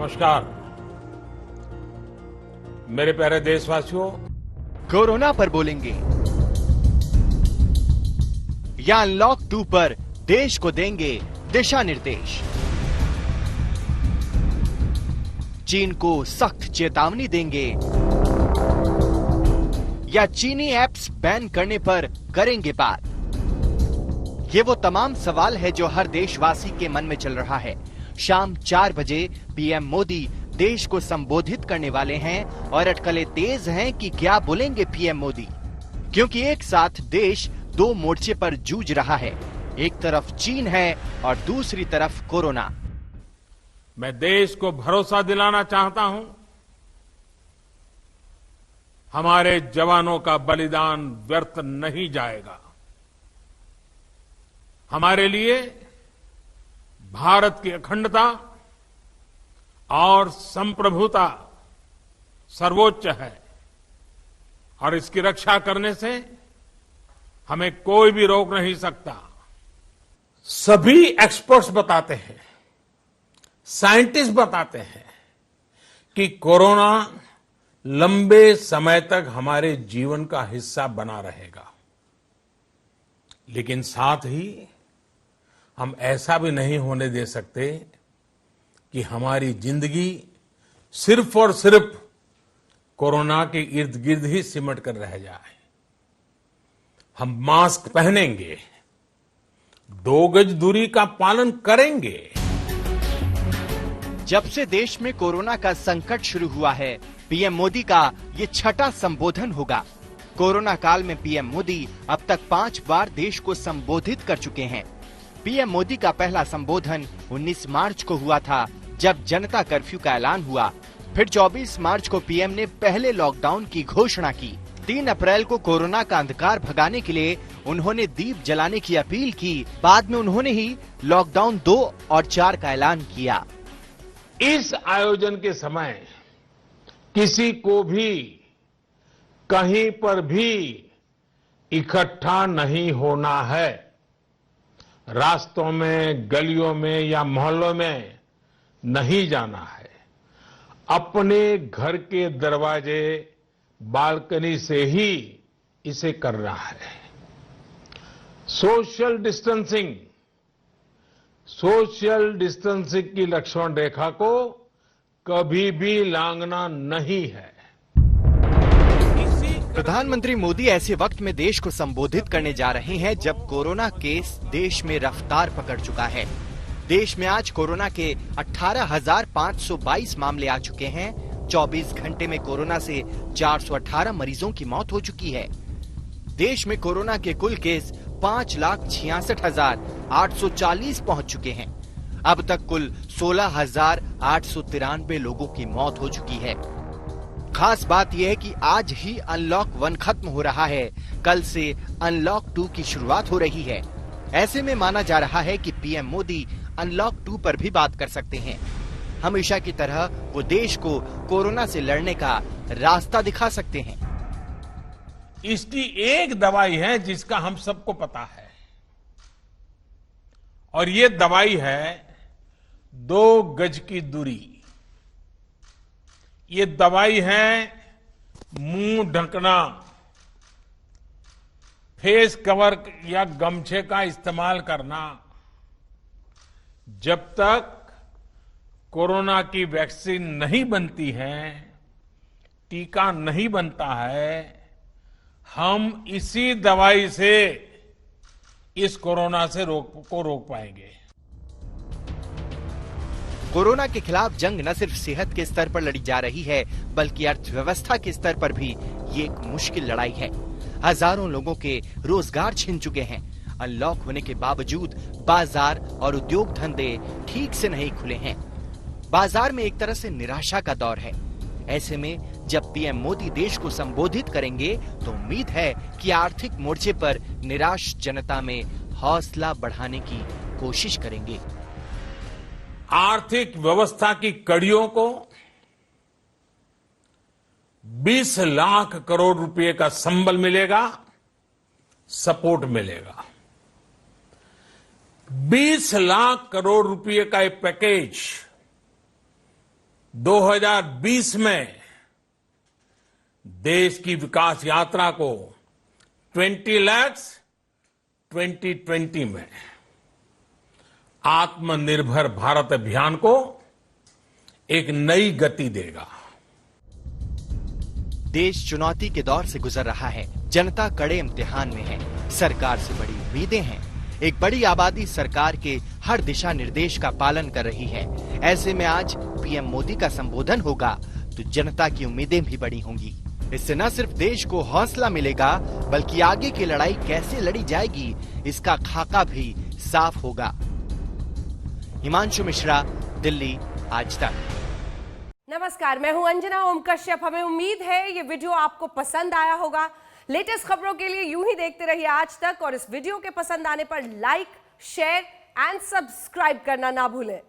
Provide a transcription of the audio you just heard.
नमस्कार मेरे प्यारे देशवासियों। कोरोना पर बोलेंगे या अनलॉक 2 पर देश को देंगे दिशा निर्देश। चीन को सख्त चेतावनी देंगे या चीनी ऐप्स बैन करने पर करेंगे बात। ये वो तमाम सवाल है जो हर देशवासी के मन में चल रहा है। शाम 4 बजे पीएम मोदी देश को संबोधित करने वाले हैं और अटकलें तेज हैं कि क्या बोलेंगे पीएम मोदी, क्योंकि एक साथ देश 2 मोर्चे पर जूझ रहा है। एक तरफ चीन है और दूसरी तरफ कोरोना। मैं देश को भरोसा दिलाना चाहता हूं, हमारे जवानों का बलिदान व्यर्थ नहीं जाएगा। हमारे लिए भारत की अखंडता और संप्रभुता सर्वोच्च है और इसकी रक्षा करने से हमें कोई भी रोक नहीं सकता। सभी एक्सपर्ट्स बताते हैं, साइंटिस्ट बताते हैं कि कोरोना लंबे समय तक हमारे जीवन का हिस्सा बना रहेगा, लेकिन साथ ही हम ऐसा भी नहीं होने दे सकते कि हमारी जिंदगी सिर्फ और सिर्फ कोरोना के इर्द गिर्द ही सिमट कर रह जाए। हम मास्क पहनेंगे, 2 गज दूरी का पालन करेंगे। जब से देश में कोरोना का संकट शुरू हुआ है, पीएम मोदी का ये 6ठा संबोधन होगा। कोरोना काल में पीएम मोदी अब तक 5 बार देश को संबोधित कर चुके हैं। पीएम मोदी का पहला संबोधन 19 मार्च को हुआ था, जब जनता कर्फ्यू का ऐलान हुआ। फिर 24 मार्च को पीएम ने पहले लॉकडाउन की घोषणा की। 3 अप्रैल को कोरोना का अंधकार भगाने के लिए उन्होंने दीप जलाने की अपील की। बाद में उन्होंने ही लॉकडाउन 2 और 4 का ऐलान किया। इस आयोजन के समय किसी को भी कहीं पर भी इकट्ठा नहीं होना है। रास्तों में, गलियों में या मोहल्लों में नहीं जाना है। अपने घर के दरवाजे, बालकनी से ही इसे करना है। सोशल डिस्टेंसिंग की लक्ष्मण रेखा को कभी भी लांघना नहीं है। प्रधानमंत्री मोदी ऐसे वक्त में देश को संबोधित करने जा रहे हैं जब कोरोना केस देश में रफ्तार पकड़ चुका है। देश में आज कोरोना के 18,522 मामले आ चुके हैं। 24 घंटे में कोरोना से 418 मरीजों की मौत हो चुकी है। देश में कोरोना के कुल केस 5,66,840 पहुंच चुके हैं। अब तक कुल 16,893 लोगों की मौत हो चुकी है। खास बात यह है कि आज ही अनलॉक 1 खत्म हो रहा है। कल से अनलॉक 2 की शुरुआत हो रही है। ऐसे में माना जा रहा है कि पीएम मोदी अनलॉक 2 पर भी बात कर सकते हैं। हमेशा की तरह वो देश को कोरोना से लड़ने का रास्ता दिखा सकते हैं। इसकी एक दवाई है जिसका हम सबको पता है, और ये दवाई है 2 गज की दूरी। ये दवाई है मुंह ढकना, फेस कवर या गमछे का इस्तेमाल करना। जब तक कोरोना की वैक्सीन नहीं बनती है, टीका नहीं बनता है, हम इसी दवाई से इस कोरोना से रोक पाएंगे। कोरोना के खिलाफ जंग न सिर्फ सेहत के स्तर पर लड़ी जा रही है, बल्कि अर्थव्यवस्था के स्तर पर भी ये एक मुश्किल लड़ाई है। हजारों लोगों के रोजगार छिन चुके हैं। अनलॉक होने के बावजूद बाजार और उद्योग धंधे ठीक से नहीं खुले हैं। बाजार में एक तरह से निराशा का दौर है। ऐसे में जब पीएम मोदी देश को संबोधित करेंगे तो उम्मीद है कि आर्थिक मोर्चे पर निराश जनता में हौसला बढ़ाने की कोशिश करेंगे। आर्थिक व्यवस्था की कड़ियों को 20 लाख करोड़ रुपए का संबल मिलेगा, सपोर्ट मिलेगा। 20 लाख करोड़ रुपए का एक पैकेज 2020 में देश की विकास यात्रा को 20 लाख 2020 में आत्मनिर्भर भारत अभियान को एक नई गति देगा। देश चुनौती के दौर से गुजर रहा है। जनता कड़े इम्तिहान में है। सरकार से बड़ी उम्मीदें हैं। एक बड़ी आबादी सरकार के हर दिशा निर्देश का पालन कर रही है। ऐसे में आज पीएम मोदी का संबोधन होगा तो जनता की उम्मीदें भी बड़ी होंगी। इससे न सिर्फ देश को हौसला मिलेगा बल्कि आगे की लड़ाई कैसे लड़ी जाएगी इसका खाका भी साफ होगा। हिमांशु मिश्रा, दिल्ली, आज तक। नमस्कार, मैं हूं अंजना ओम कश्यप। हमें उम्मीद है ये वीडियो आपको पसंद आया होगा। लेटेस्ट खबरों के लिए यूं ही देखते रहिए आज तक और इस वीडियो के पसंद आने पर लाइक, शेयर एंड सब्सक्राइब करना ना भूलें।